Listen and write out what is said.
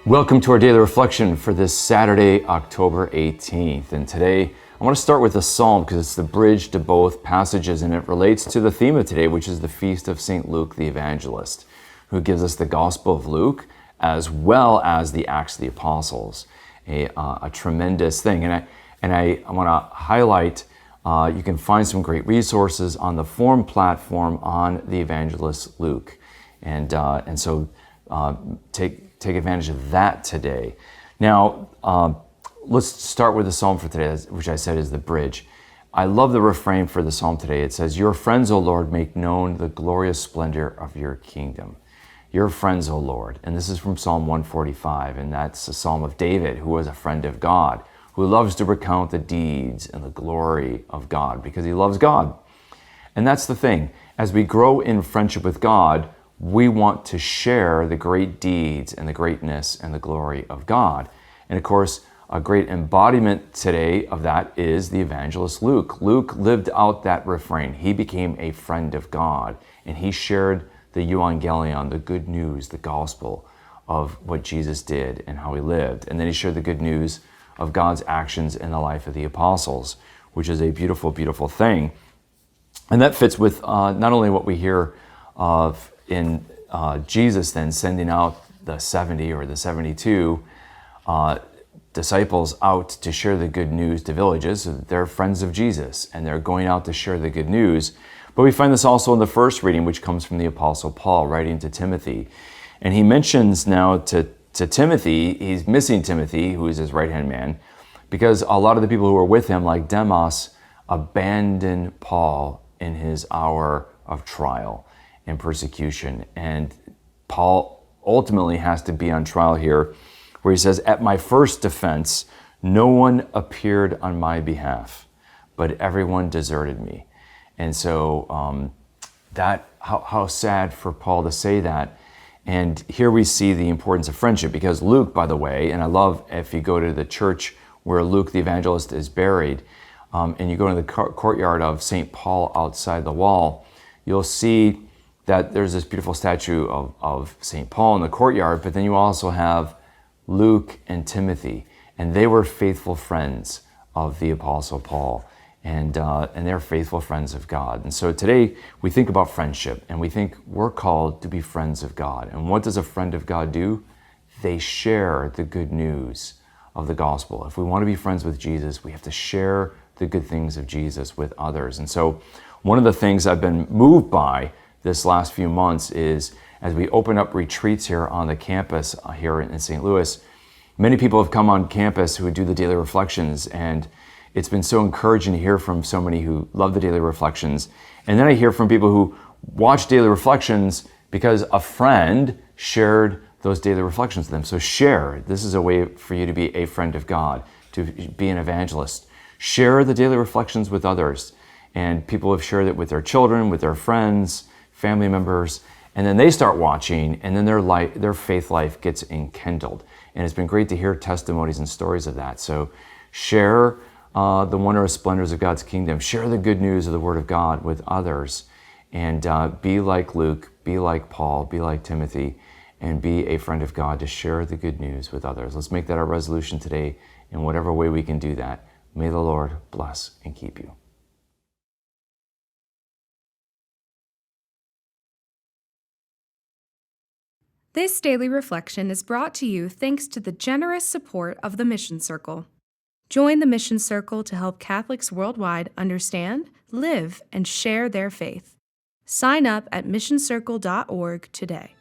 Welcome to our daily reflection for this Saturday, October 18th. And today I want to start with a psalm because it's the bridge to both passages and it relates to the theme of today, which is the feast of St. Luke the Evangelist, who gives us the Gospel of Luke as well as the Acts of the Apostles, a tremendous thing. And I want to highlight, you can find some great resources on the Forum platform on the Evangelist Luke. And so take advantage of that today. Now, let's start with the psalm for today, which I said is the bridge. I love the refrain for the psalm today. It says, "Your friends, O Lord, make known the glorious splendor of your kingdom." Your friends, O Lord. And this is from Psalm 145, and that's a psalm of David, who was a friend of God, who loves to recount the deeds and the glory of God because he loves God. And that's the thing. As we grow in friendship with God, we want to share the great deeds and the greatness and the glory of God. And of course, a great embodiment today of that is the evangelist Luke. Luke lived out that refrain. He became a friend of God, and he shared the euangelion, the good news, the gospel of what Jesus did and how he lived. And then he shared the good news of God's actions in the life of the apostles, which is a beautiful, beautiful thing. And that fits with not only what we hear of in Jesus then sending out the 70 or the 72 disciples out to share the good news to villages. They're friends of Jesus and they're going out to share the good news. But we find this also in the first reading, which comes from the Apostle Paul writing to Timothy. And he mentions now to Timothy, he's missing Timothy, who is his right-hand man, because a lot of the people who were with him, like Demas, abandoned Paul in his hour of trial and persecution. And Paul ultimately has to be on trial here, where he says, "At my first defense, no one appeared on my behalf, but everyone deserted me." And so how sad for Paul to say that. And here we see the importance of friendship, because Luke, by the way, and I love if you go to the church where Luke the evangelist is buried, and you go to the courtyard of St. Paul outside the wall, you'll see that there's this beautiful statue of St. Paul in the courtyard, but then you also have Luke and Timothy, and they were faithful friends of the Apostle Paul, and they're faithful friends of God. And so today we think about friendship, and we think we're called to be friends of God. And what does a friend of God do? They share the good news of the gospel. If we want to be friends with Jesus, we have to share the good things of Jesus with others. And so one of the things I've been moved by this last few months is, as we open up retreats here on the campus here in St. Louis, many people have come on campus who do the daily reflections, and it's been so encouraging to hear from so many who love the daily reflections. And then I hear from people who watch daily reflections because a friend shared those daily reflections with them. So share. This is a way for you to be a friend of God, to be an evangelist. Share the daily reflections with others. And people have shared it with their children, with their friends, family members, and then they start watching, and then their faith life gets enkindled. And it's been great to hear testimonies and stories of that. So share the wondrous splendors of God's kingdom. Share the good news of the Word of God with others, and be like Luke, be like Paul, be like Timothy, and be a friend of God to share the good news with others. Let's make that our resolution today in whatever way we can do that. May the Lord bless and keep you. This daily reflection is brought to you thanks to the generous support of the Mission Circle. Join the Mission Circle to help Catholics worldwide understand, live, and share their faith. Sign up at missioncircle.org today.